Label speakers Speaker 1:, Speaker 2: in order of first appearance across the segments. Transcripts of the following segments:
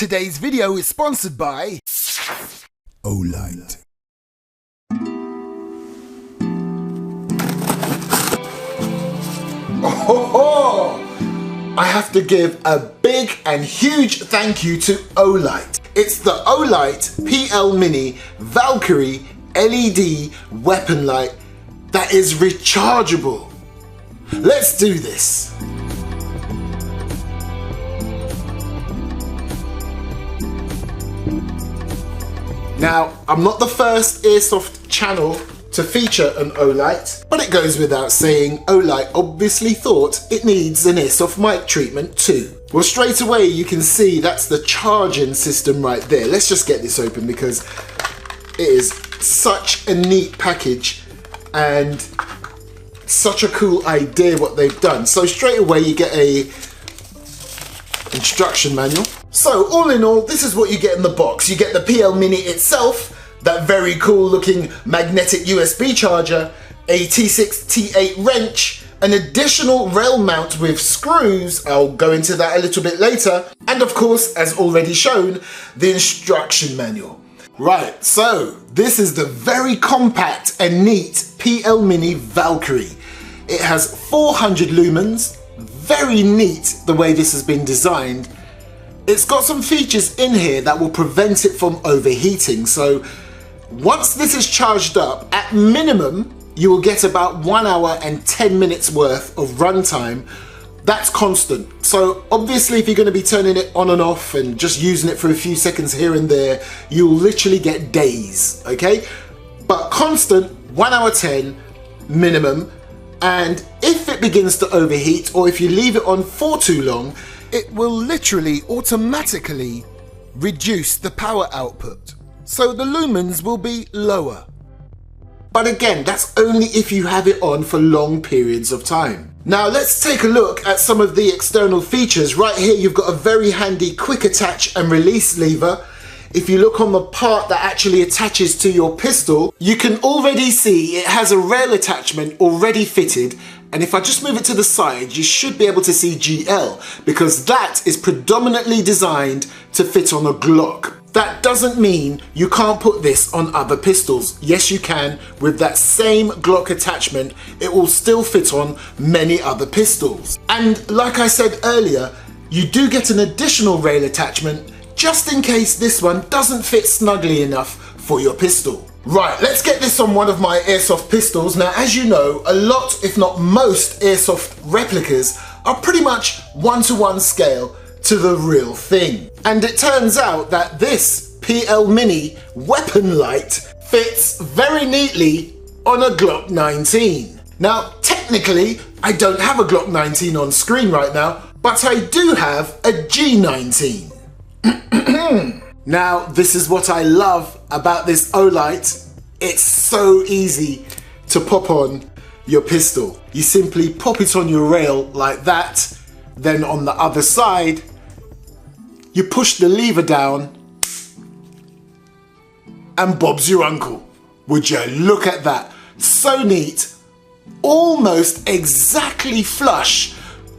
Speaker 1: Today's video is sponsored by OLIGHT. I have to give a big and huge thank you to OLIGHT. It's the OLIGHT PL Mini Valkyrie LED weapon light that is rechargeable. Let's do this. Now, I'm not the first Airsoft channel to feature an OLIGHT, but it goes without saying, OLIGHT obviously thought it needs an Airsoft mic treatment too. Well, straight away you can see that's the charging system right there. Let's just get this open because it is such a neat package and such a cool idea what they've done. So straight away you get a instruction manual. So all in all, this is what you get in the box. You get the PL Mini itself, that very cool looking magnetic USB charger, a T6, T8 wrench, an additional rail mount with screws, I'll go into that a little bit later, and of course, as already shown, the instruction manual. Right, so this is the very compact and neat PL Mini Valkyrie. It has 400 lumens, very neat the way this has been designed. It's got some features in here that will prevent it from overheating. So once this is charged up, at minimum, you will get about 1 hour and 10 minutes worth of runtime. That's constant. So obviously if you're going to be turning it on and off and just using it for a few seconds here and there, you'll literally get days, okay? But constant, 1 hour 10 minimum. And if it begins to overheat, or if you leave it on for too long, it will literally automatically reduce the power output. So the lumens will be lower. But again, that's only if you have it on for long periods of time. Now let's take a look at some of the external features. Right here you've got a very handy quick attach and release lever. If you look on the part that actually attaches to your pistol, you can already see it has a rail attachment already fitted. And if I just move it to the side, you should be able to see GL, because that is predominantly designed to fit on a Glock. That doesn't mean you can't put this on other pistols. Yes, you can. With that same Glock attachment, it will still fit on many other pistols. And like I said earlier, you do get an additional rail attachment just in case this one doesn't fit snugly enough for your pistol. Right, let's get this on one of my Airsoft pistols. Now, as you know, a lot, if not most, Airsoft replicas are pretty much 1-to-1 scale to the real thing. And it turns out that this PL Mini weapon light fits very neatly on a Glock 19. Now, technically, I don't have a Glock 19 on screen right now, but I do have a G19. Now, this is what I love about this OLIGHT. It's so easy to pop on your pistol. You simply pop it on your rail like that. Then on the other side, you push the lever down and Bob's your uncle. Would you look at that? So neat, almost exactly flush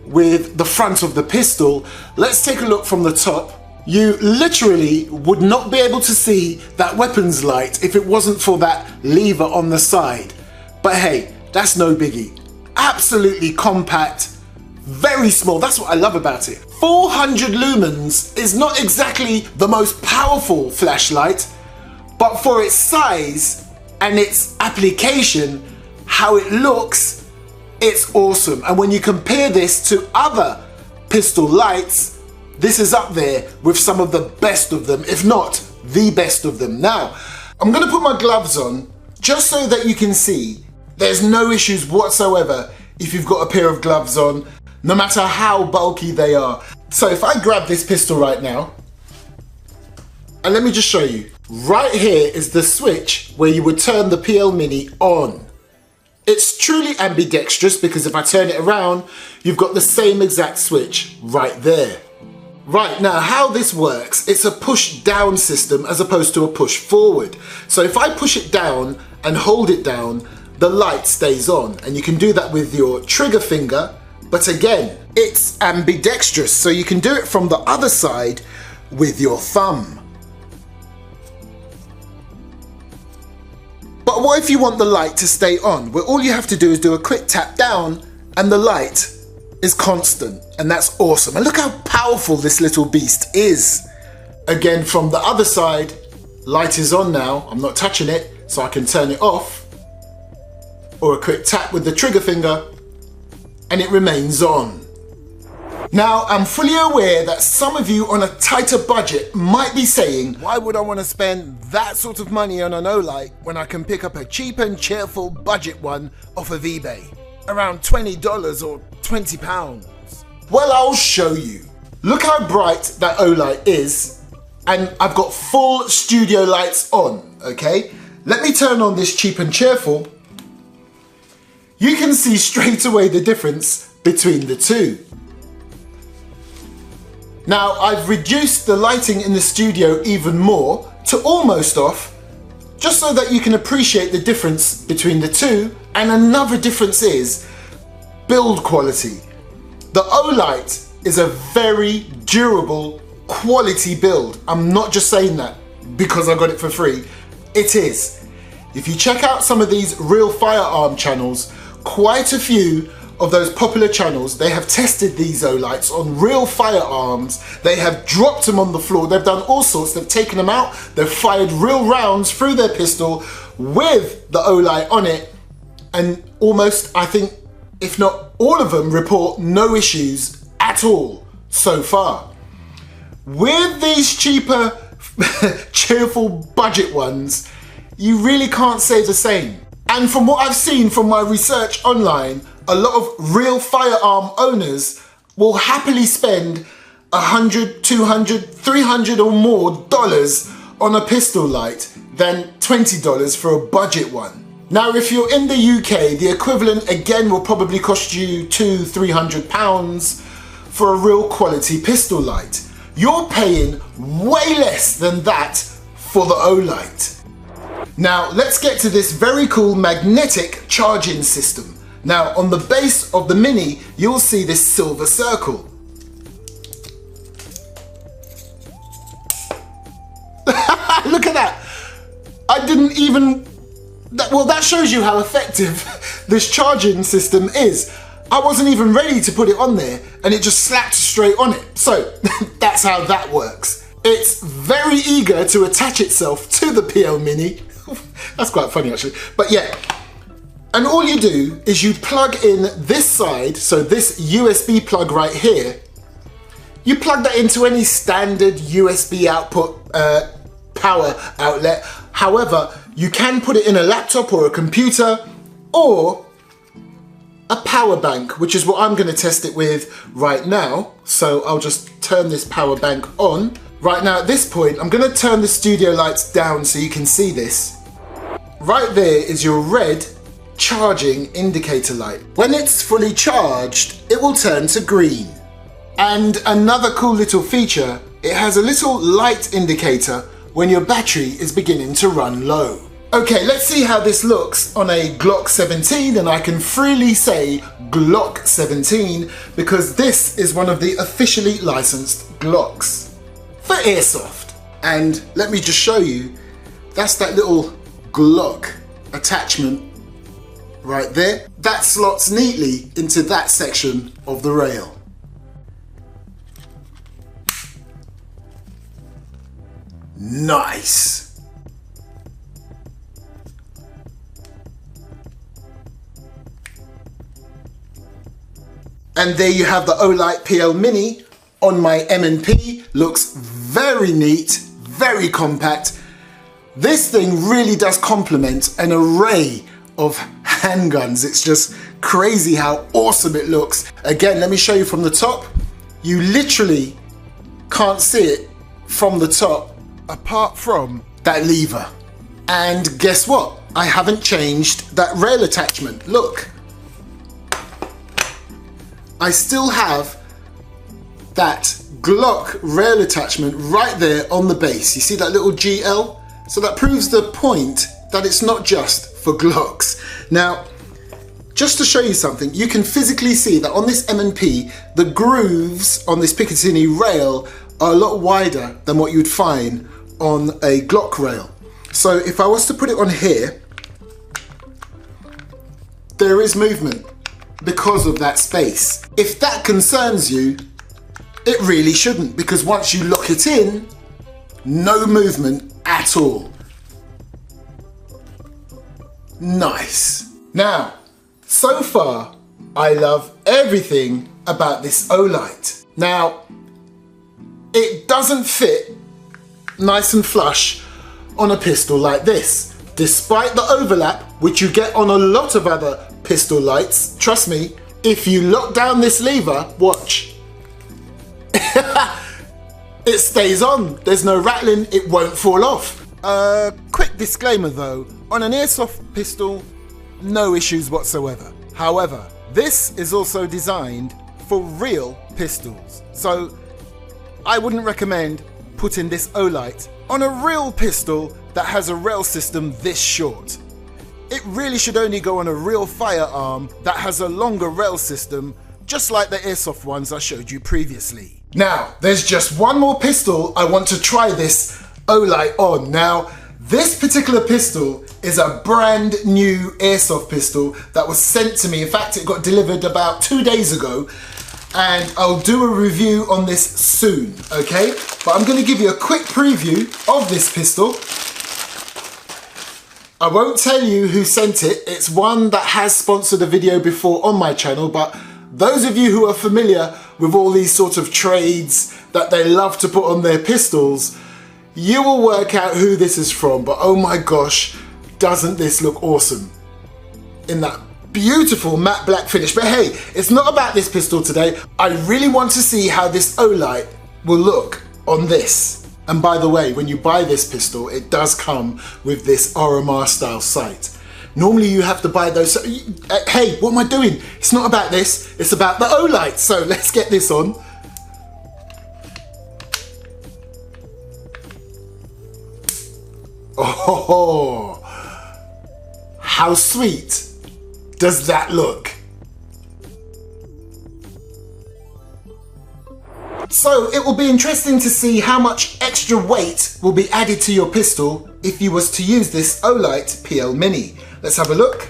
Speaker 1: with the front of the pistol. Let's take a look from the top. You literally would not be able to see that weapons light if it wasn't for that lever on the side. But hey, that's no biggie. Absolutely compact, very small. That's what I love about it. 400 lumens is not exactly the most powerful flashlight, but for its size and its application, how it looks, it's awesome. And when you compare this to other pistol lights, this is up there with some of the best of them, if not the best of them. Now, I'm gonna put my gloves on just so that you can see there's no issues whatsoever if you've got a pair of gloves on, no matter how bulky they are. So if I grab this pistol right now, and let me just show you. Right here is the switch where you would turn the PL Mini on. It's truly ambidextrous because if I turn it around, you've got the same exact switch right there. Right, now how this works, it's a push down system as opposed to a push forward. So if I push it down and hold it down, the light stays on, and you can do that with your trigger finger, but again, it's ambidextrous, so you can do it from the other side with your thumb. But what if you want the light to stay on? Well, all you have to do is do a quick tap down and the light is constant, and that's awesome. And look how powerful this little beast is. Again, from the other side, light is on now. I'm not touching it, so I can turn it off, or a quick tap with the trigger finger and it remains on. Now, I'm fully aware that some of you on a tighter budget might be saying, why would I want to spend that sort of money on an OLIGHT when I can pick up a cheap and cheerful budget one off of eBay? Around $20 or £20. Well, I'll show you. Look how bright that OLIGHT is, and I've got full studio lights on, okay? Let me turn on this cheap and cheerful. You can see straight away the difference between the two. Now, I've reduced the lighting in the studio even more to almost off, just so that you can appreciate the difference between the two. And another difference is build quality. The OLIGHT is a very durable quality build. I'm not just saying that because I got it for free. It is. If you check out some of these real firearm channels, quite a few of those popular channels, they have tested these OLIGHTs on real firearms. They have dropped them on the floor. They've done all sorts. They've taken them out. They've fired real rounds through their pistol with the OLIGHT on it. And almost, I think, if not all of them, report no issues at all so far. With these cheaper, cheerful budget ones, you really can't say the same. And from what I've seen from my research online, a lot of real firearm owners will happily spend $100, $200, $300 or more on a pistol light than $20 for a budget one. Now, if you're in the UK, the equivalent again will probably cost you £200-300 for a real quality pistol light. You're paying way less than that for the OLIGHT. Now, let's get to this very cool magnetic charging system. Now, on the base of the Mini, you'll see this silver circle. Look at that. I didn't even... Well, that shows you how effective this charging system is. I wasn't even ready to put it on there, and it just slapped straight on it. So, that's how that works. It's very eager to attach itself to the PL Mini. That's quite funny, actually. But yeah. And all you do is you plug in this side, so this USB plug right here, you plug that into any standard USB output power outlet. However, you can put it in a laptop or a computer or a power bank, which is what I'm going to test it with right now. So I'll just turn this power bank on. Right now at this point, I'm going to turn the studio lights down so you can see this. Right there is your red charging indicator light. When it's fully charged, it will turn to green. And another cool little feature, it has a little light indicator when your battery is beginning to run low. Okay, let's see how this looks on a Glock 17, and I can freely say Glock 17 because this is one of the officially licensed Glocks for Airsoft. And let me just show you, that's that little Glock attachment right there. That slots neatly into that section of the rail. Nice. And there you have the OLIGHT PL Mini on my M&P. Looks very neat, very compact. This thing really does complement an array of handguns. It's just crazy how awesome it looks. Again, let me show you from the top. You literally can't see it from the top apart from that lever. And guess what? I haven't changed that rail attachment. Look. I still have that Glock rail attachment right there on the base. You see that little GL? So that proves the point that it's not just for Glocks. Now, just to show you something, you can physically see that on this M&P, the grooves on this Picatinny rail are a lot wider than what you'd find on a Glock rail. So if I was to put it on here, there is movement because of that space. If that concerns you, it really shouldn't, because once you lock it in, no movement at all. Nice. Now, so far, I love everything about this OLIGHT. Now, it doesn't fit nice and flush on a pistol like this. Despite the overlap, which you get on a lot of other pistol lights, trust me, if you lock down this lever, watch. It stays on, there's no rattling, it won't fall off. Quick disclaimer though, on an airsoft pistol, no issues whatsoever. However, this is also designed for real pistols, so I wouldn't recommend putting this OLIGHT on a real pistol that has a rail system this short. It really should only go on a real firearm that has a longer rail system, just like the airsoft ones I showed you previously. Now, there's just one more pistol I want to try this OLIGHT on. Now, this particular pistol is a brand new airsoft pistol that was sent to me. In fact, it got delivered about 2 days ago, and I'll do a review on this soon, okay? But I'm gonna give you a quick preview of this pistol. I won't tell you who sent it. It's one that has sponsored a video before on my channel, but those of you who are familiar with all these sort of trades that they love to put on their pistols, you will work out who this is from. But oh my gosh, doesn't this look awesome in that beautiful matte black finish. But hey, it's not about this pistol today. I really want to see how this OLIGHT will look on this. And by the way, when you buy this pistol, it does come with this RMR style sight. Normally you have to buy those. Hey, what am I doing? It's not about this, it's about the OLIGHT. So let's get this on. Oh, how sweet does that look? So it will be interesting to see how much extra weight will be added to your pistol if you was to use this OLIGHT PL Mini. Let's have a look.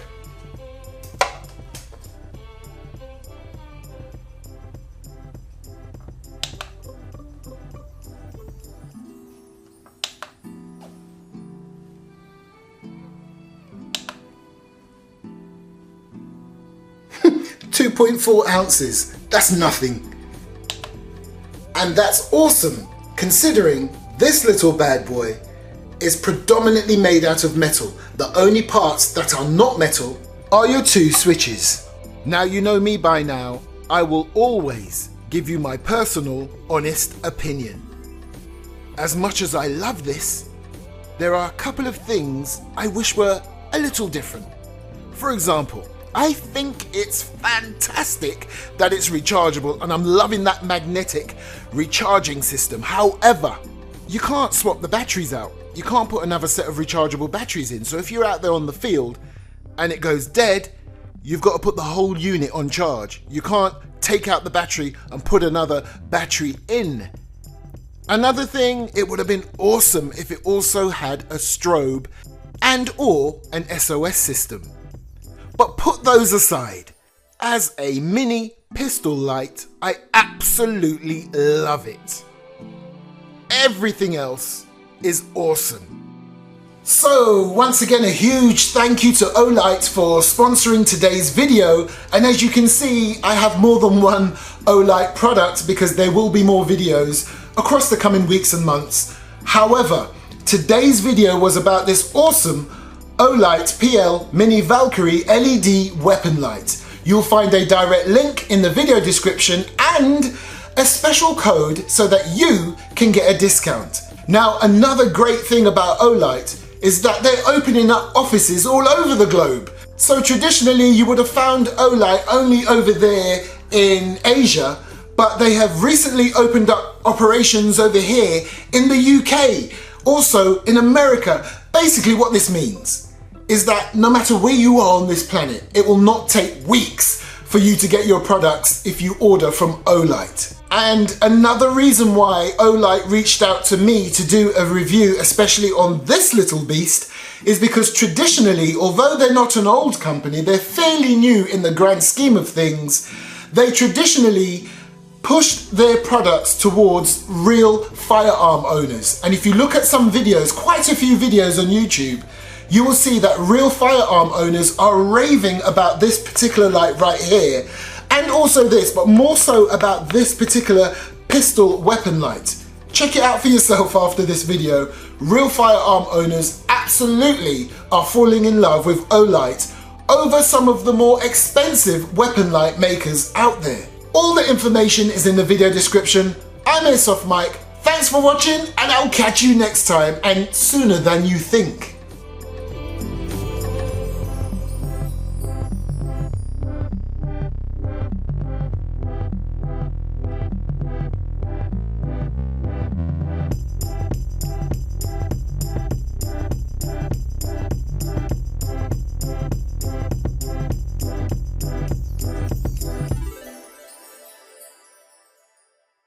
Speaker 1: .4 ounces, that's nothing. And that's awesome, considering this little bad boy is predominantly made out of metal. The only parts that are not metal are your two switches. Now you know me by now, I will always give you my personal, honest opinion. As much as I love this, there are a couple of things I wish were a little different. For example, I think it's fantastic that it's rechargeable, and I'm loving that magnetic recharging system. However, you can't swap the batteries out. You can't put another set of rechargeable batteries in. So if you're out there on the field and it goes dead, you've got to put the whole unit on charge. You can't take out the battery and put another battery in. Another thing, it would have been awesome if it also had a strobe and or an SOS system. But put those aside, as a mini pistol light, I absolutely love it. Everything else is awesome. So once again, a huge thank you to OLIGHT for sponsoring today's video. And as you can see, I have more than one OLIGHT product because there will be more videos across the coming weeks and months. However, today's video was about this awesome OLIGHT PL Mini Valkyrie LED weapon light. You'll find a direct link in the video description and a special code so that you can get a discount. Now, another great thing about OLIGHT is that they're opening up offices all over the globe. So traditionally you would have found OLIGHT only over there in Asia, but they have recently opened up operations over here in the UK, also in America. Basically what this means is that no matter where you are on this planet, it will not take weeks for you to get your products if you order from OLIGHT. And another reason why OLIGHT reached out to me to do a review, especially on this little beast, is because traditionally, although they're not an old company, they're fairly new in the grand scheme of things, they traditionally pushed their products towards real firearm owners. And if you look at some videos, quite a few videos on YouTube, you will see that real firearm owners are raving about this particular light right here, and also this, but more so about this particular pistol weapon light. Check it out for yourself after this video. Real firearm owners absolutely are falling in love with OLIGHT over some of the more expensive weapon light makers out there. All the information is in the video description. I'm Airsoft Mike. Thanks for watching, and I'll catch you next time, and sooner than you think.